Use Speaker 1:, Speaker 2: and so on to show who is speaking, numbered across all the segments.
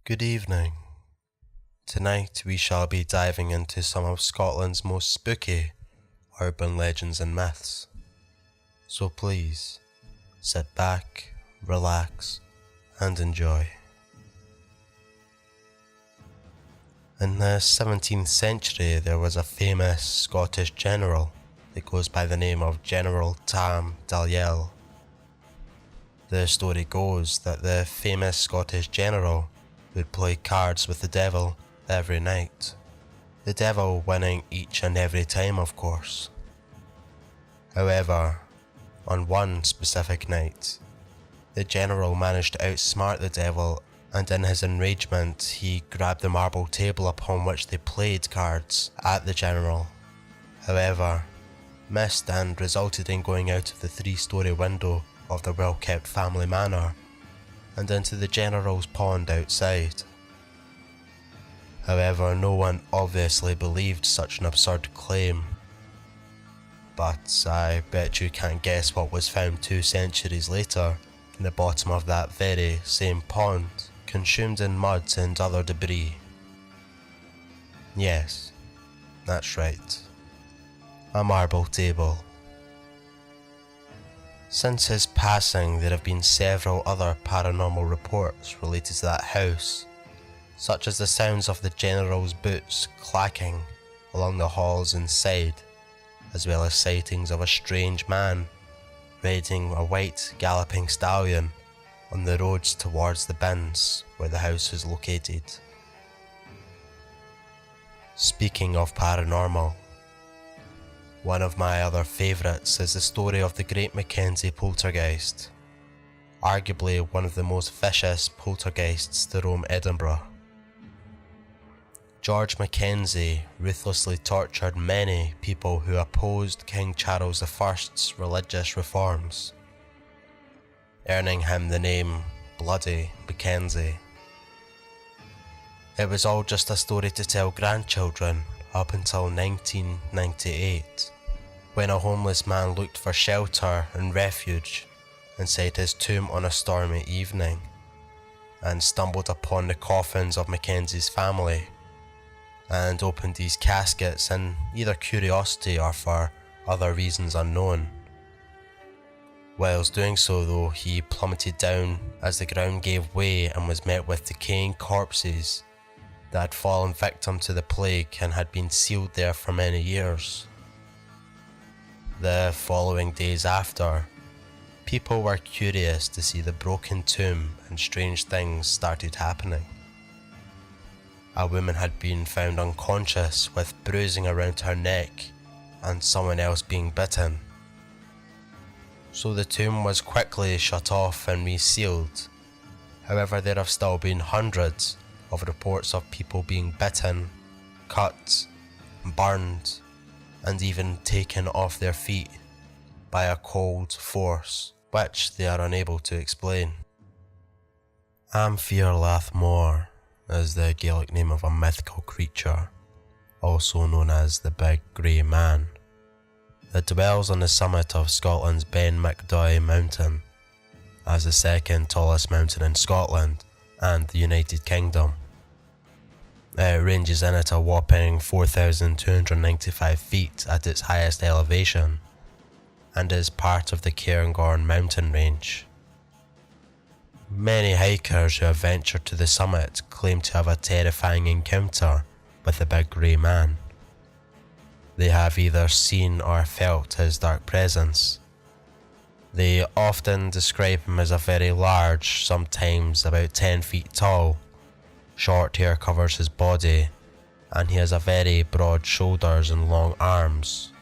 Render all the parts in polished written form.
Speaker 1: Good evening. Tonight we shall be diving into some of Scotland's most spooky urban legends and myths. So please, sit back, relax, and enjoy. In the 17th century there was a famous Scottish general that goes by the name of General Tam Dalyell. The story goes that the famous Scottish general would play cards with the devil every night, the devil winning each and every time, of course. However, on one specific night, the general managed to outsmart the devil, and in his enragement he grabbed the marble table upon which they played cards at the general. However, missed and resulted in going out of the 3-storey window of the well-kept family manor and into the general's pond outside. However, no one obviously believed such an absurd claim. But I bet you can't guess what was found 2 centuries later in the bottom of that very same pond, consumed in mud and other debris. Yes, that's right. A marble table. Since his passing, there have been several other paranormal reports related to that house, such as the sounds of the general's boots clacking along the halls inside, as well as sightings of a strange man riding a white galloping stallion on the roads towards the bins where the house is located. Speaking of paranormal, one of my other favourites is the story of the great Mackenzie Poltergeist, arguably one of the most vicious poltergeists to roam Edinburgh. George Mackenzie ruthlessly tortured many people who opposed King Charles I's religious reforms, earning him the name Bloody Mackenzie. It was all just a story to tell grandchildren up until 1998, when a homeless man looked for shelter and refuge inside his tomb on a stormy evening, and stumbled upon the coffins of Mackenzie's family, and opened these caskets in either curiosity or for other reasons unknown. Whilst doing so though, he plummeted down as the ground gave way and was met with decaying corpses that had fallen victim to the plague and had been sealed there for many years. The following days after, people were curious to see the broken tomb, and strange things started happening. A woman had been found unconscious with bruising around her neck and someone else being bitten. So the tomb was quickly shut off and resealed. However, there have still been hundreds of reports of people being bitten, cut, burned, and even taken off their feet by a cold force which they are unable to explain. Amphir is the Gaelic name of a mythical creature, also known as the Big Grey Man, that dwells on the summit of Scotland's Ben Macdoy mountain, as the second tallest mountain in Scotland and the United Kingdom. It ranges in at a whopping 4,295 feet at its highest elevation, and is part of the Cairngorm mountain range. Many hikers who have ventured to the summit claim to have a terrifying encounter with the Big Grey Man. They have either seen or felt his dark presence. They often describe him as a very large, sometimes about 10 feet tall. Short hair covers his body, and he has a very broad shoulders and long arms.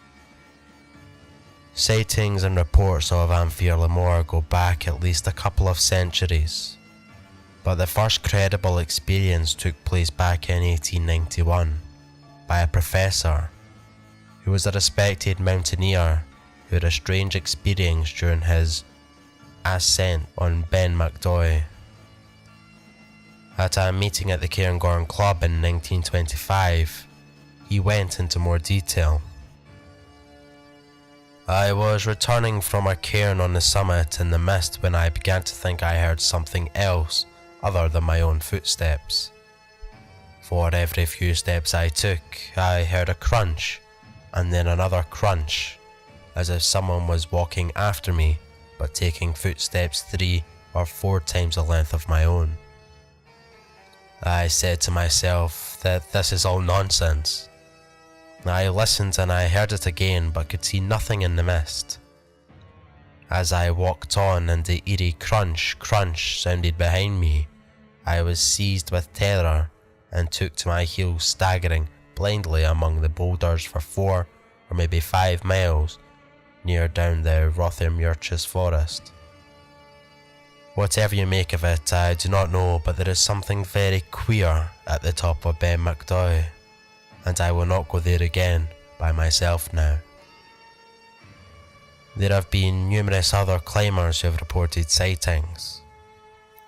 Speaker 1: Sightings and reports of Amphir go back at least a couple of centuries, but the first credible experience took place back in 1891 by a professor who was a respected mountaineer who had a strange experience during his ascent on Ben Macdoy. At a meeting at the Cairngorm Club in 1925, he went into more detail. I was returning from a cairn on the summit in the mist when I began to think I heard something else other than my own footsteps. For every few steps I took, I heard a crunch, and then another crunch, as if someone was walking after me, but taking footsteps 3 or 4 times the length of my own. I said to myself that this is all nonsense. I listened and I heard it again, but could see nothing in the mist. As I walked on and the eerie crunch sounded behind me, I was seized with terror and took to my heels, staggering blindly among the boulders for 4 or maybe 5 miles, near down the Rothermurchus forest. Whatever you make of it, I do not know, but there is something very queer at the top of Ben Macdoy, and I will not go there again by myself now. There have been numerous other climbers who have reported sightings.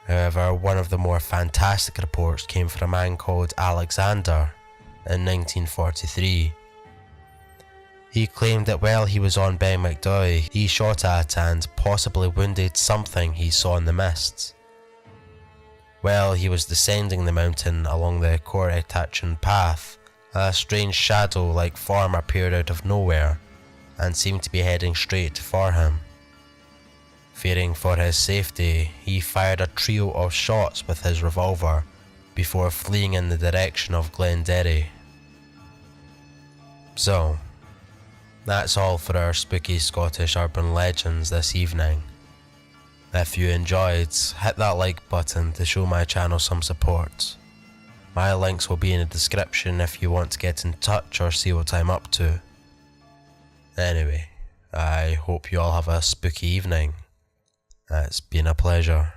Speaker 1: However, one of the more fantastic reports came from a man called Alexander in 1943. He claimed that while he was on Ben Macdoy, he shot at and possibly wounded something he saw in the mists. While he was descending the mountain along the Corretachin path, a strange shadow-like form appeared out of nowhere and seemed to be heading straight for him. Fearing for his safety, he fired a trio of shots with his revolver before fleeing in the direction of Glenderry. So, that's all for our spooky Scottish urban legends this evening. If you enjoyed, hit that like button to show my channel some support. My links will be in the description if you want to get in touch or see what I'm up to. Anyway, I hope you all have a spooky evening. It's been a pleasure.